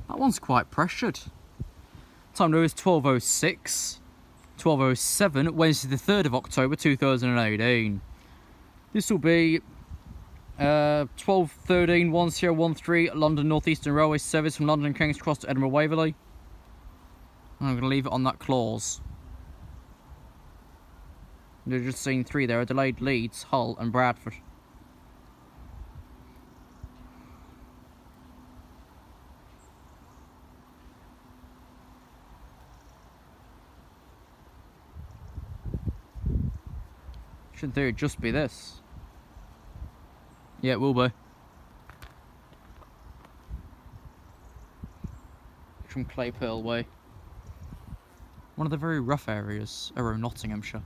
That one's quite pressured. Time now is 12:06, 12:07, Wednesday the 3rd of October 2018. This will be 12:13 1013 London North Eastern Railway service from London King's Cross to Edinburgh Waverley. And I'm going to leave it on that clause. You've just seen 3 there, delayed Leeds, Hull and Bradford. Should there just be this? Yeah, it will be. From Claypole Way. One of the very rough areas around Nottinghamshire.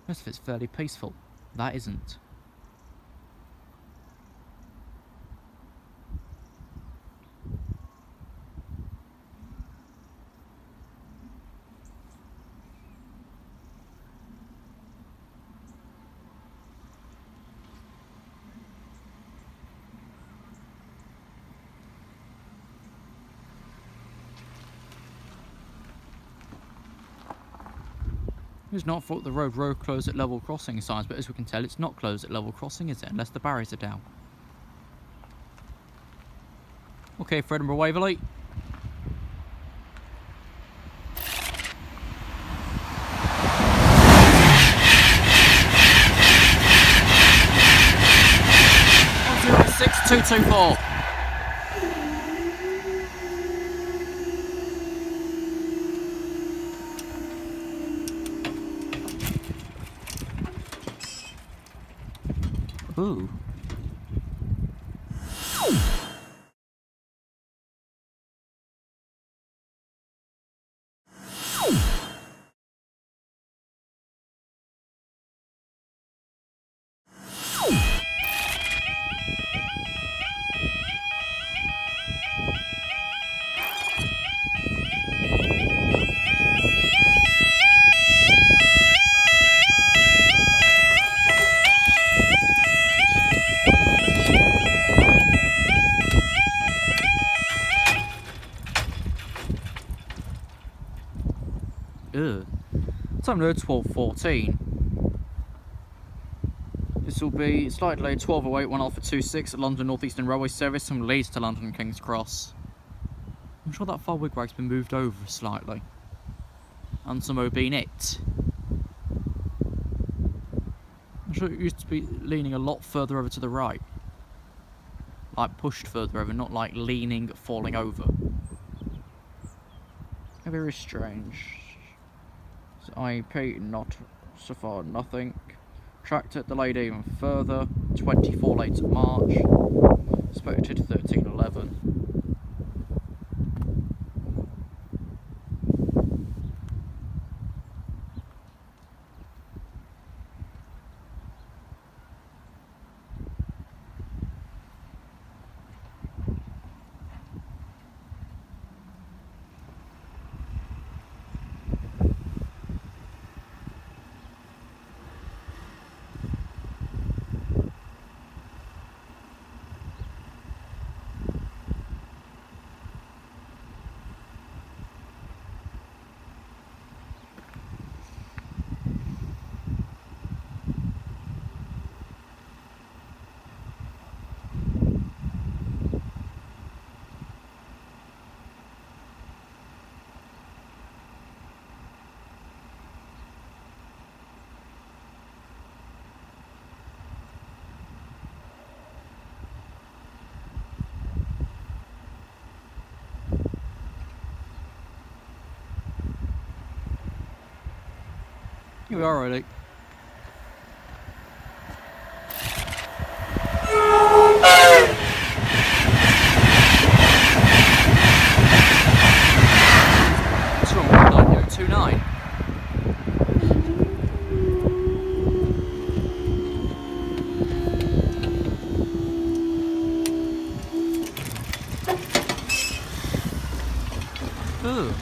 Most of it's fairly peaceful. That isn't. It's not thought the road closed at level crossing signs, but as we can tell, it's not closed at level crossing, is it? Unless the barriers are down. Okay, for Edinburgh Waverley. $106,224. Ooh. Time now 12:14. This will be slightly delayed 12:08 1 Alpha 26 at London North Eastern Railway service from Leeds to London King's Cross. I'm sure that far wigwag's been moved over slightly. And some been it. I'm sure it used to be leaning a lot further over to the right. Like pushed further over, not like leaning, falling over. Very strange. IP not so far nothing. Tractor delayed even further. 24 late March. Expected 13:11. Here we are already. Ooh.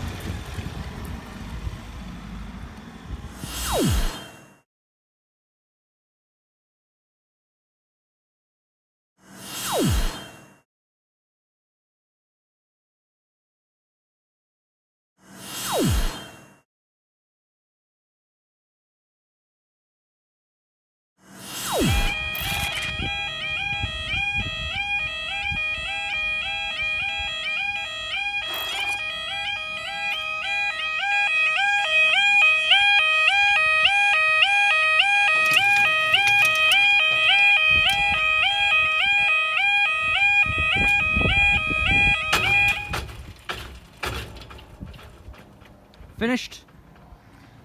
Finished.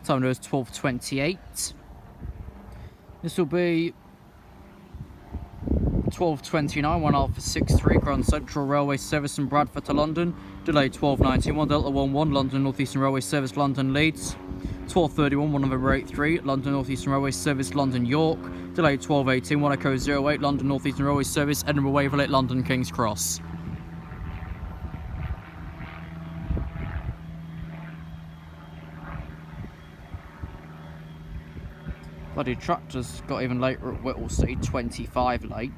Time now is 12:28. This will be 12:29, 1 Alpha 63, Grand Central Railway Service from Bradford to London. Delay 12:91, Delta 11, London North Eastern Railway Service, London Leeds. 12:31, 1 November 83, London North Eastern Railway Service, London York. Delay 12:18, 1 Echo 08, London North Eastern Railway Service, Edinburgh Waverley, London King's Cross. Bloody tractors got even later at Whittlesea, 25 late.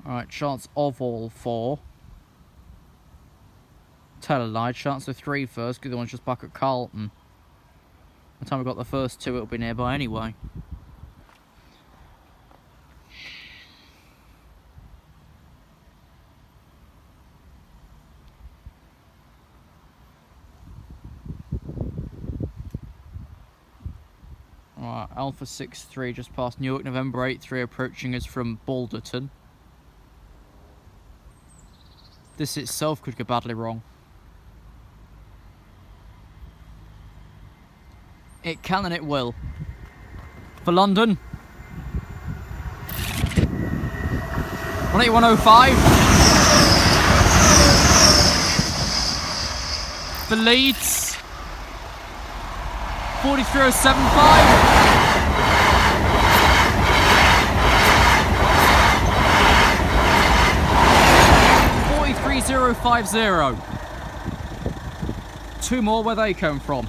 Alright, chance of all 4. Tell a lie, chance of 3 first, because the one's just back at Carlton. By the time we got the first 2, it'll be nearby anyway. Alright, Alpha 63 just past Newark, November 83, approaching us from Balderton. This itself could go badly wrong. It can and it will. For London. 18105. For Leeds. 43075. 43050. 2 more where they come from.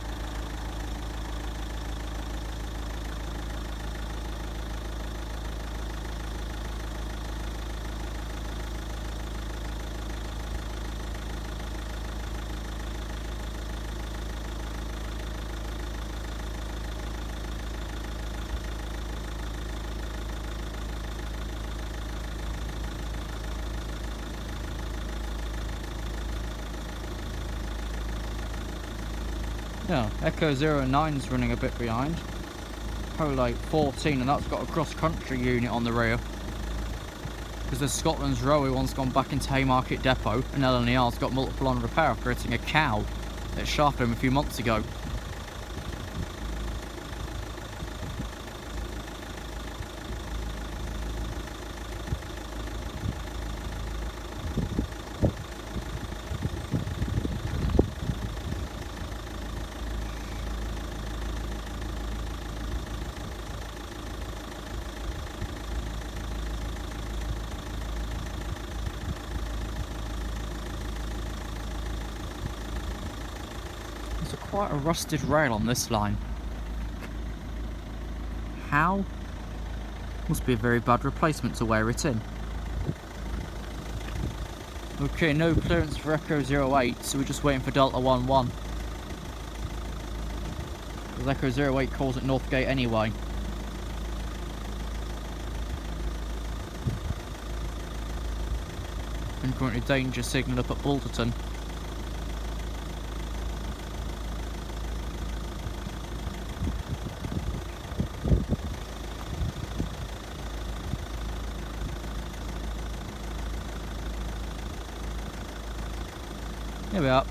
Yeah, Echo 09 is running a bit behind. Polate 14, and that's got a cross-country unit on the rear. Because the Scotland's Railway one's gone back into Haymarket Depot, and L&NER's got multiple on repair after hitting a cow at Sharkham a few months ago. Quite a rusted rail on this line. How? Must be a very bad replacement to wear it in. Okay, no clearance for Echo 08, so we're just waiting for Delta 11. Because Echo 08 calls at Northgate anyway. And currently danger signal up at Balderton. Here we are.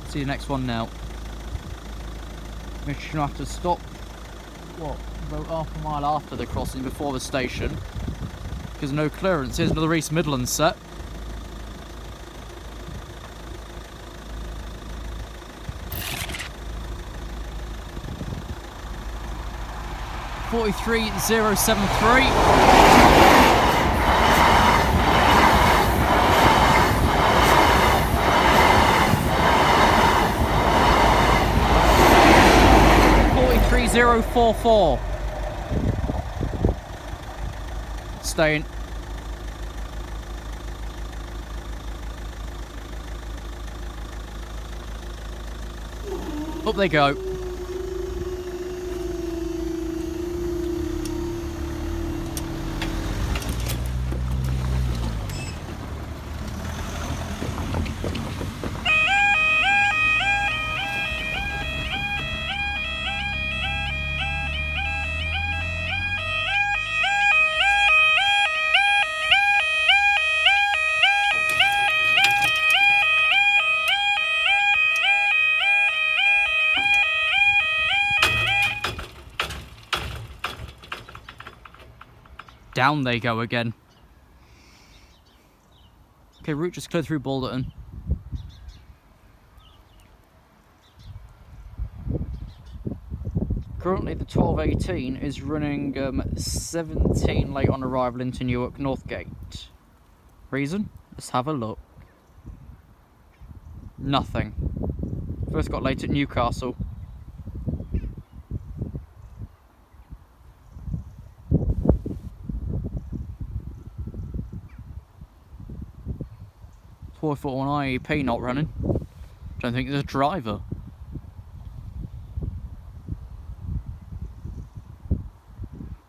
See the next one now. We're just gonna have to stop, what, about half a mile after the crossing before the station. Because no clearance. Here's another East Midlands set. .43073. 044. Staying. Up they go. Down they go again. Okay, route just cleared through Balderton. Currently the 1218 is running 17 late on arrival into Newark Northgate. Reason? Let's have a look. Nothing. First got late at Newcastle. I thought an IEP not running. Don't think there's a driver.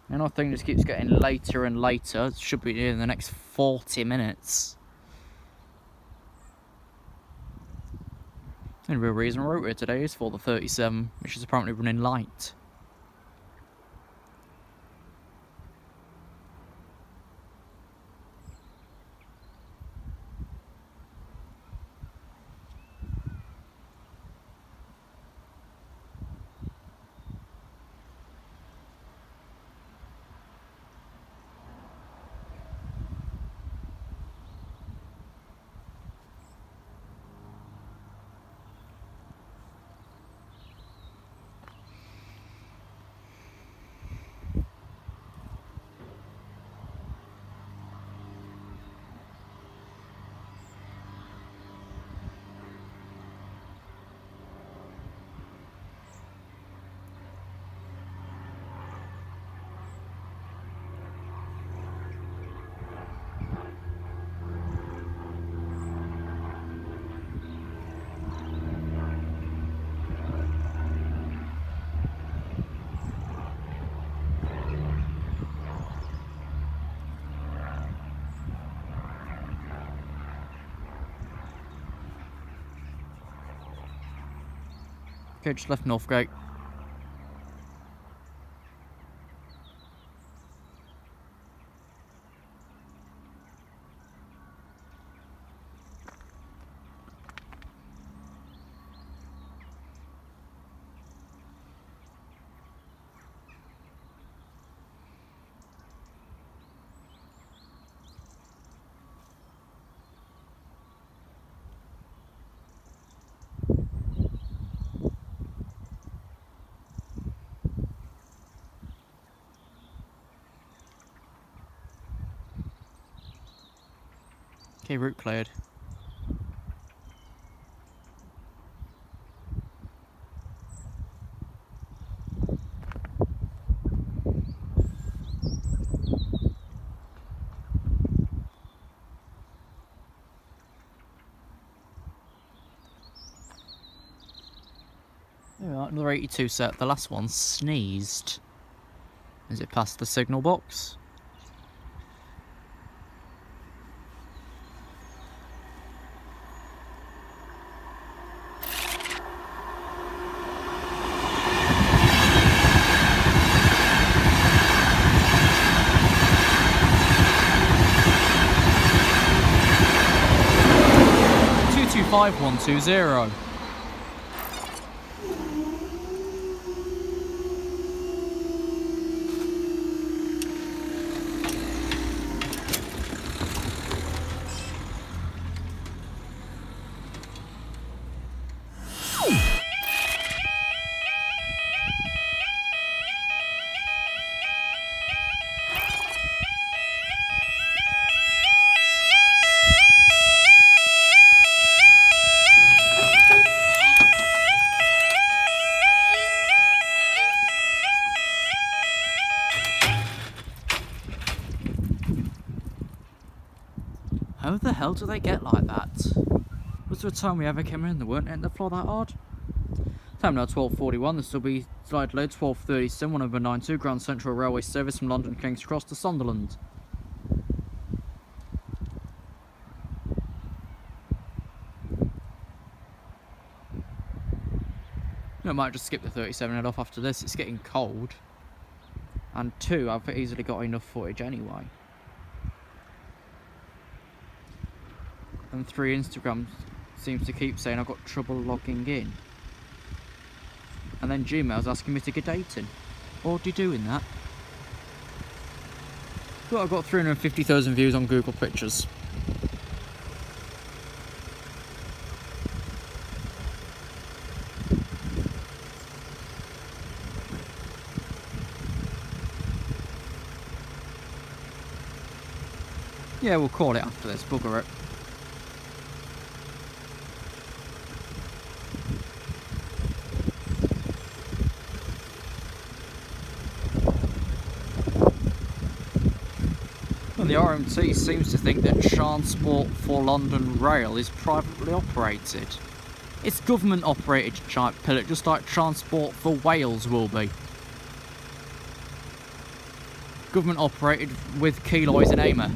And I think this keeps getting later and later. It should be here in the next 40 minutes. The real reason I wrote here today is for the 37, which is apparently running light. Okay, just left Northgate. Okay, route cleared. Alright, another 82 set. The last one sneezed. Is it past the signal box? Two 5120. How the hell do they get like that? Was there a time we ever came in and they weren't hitting the floor that hard? Time now 12:41, this will be slight load 12:30, sim 192 Grand Central Railway service from London King's Cross to Sunderland. I might just skip the 37 head off after this, it's getting cold. And 2, I've easily got enough footage anyway. And 3, Instagram seems to keep saying I've got trouble logging in. And then Gmail's asking me to get dating. Already doing that. But I've got 350,000 views on Google Pictures. Yeah, we'll call it after this, bugger it. The RMT seems to think that Transport for London Rail is privately operated. It's government operated giant pilot, just like Transport for Wales will be. Government operated with Keloids and AIMA.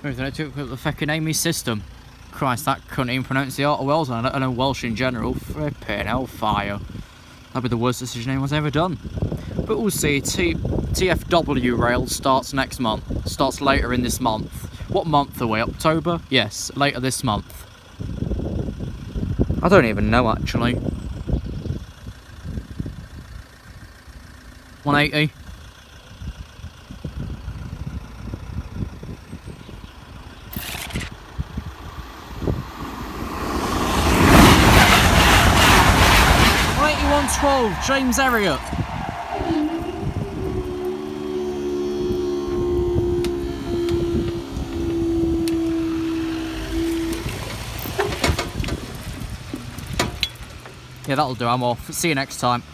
They took the fucking AIMA system. Christ, that couldn't even pronounce the Art of Wales, and I know Welsh in general. Flippin' hellfire. That'd be the worst decision anyone's ever done. But we'll see. TFW rail starts next month. Starts later in this month. What month are we? October? Yes, later this month. I don't even know actually. 180. James Elliott. Yeah, that'll do. I'm off. See you next time.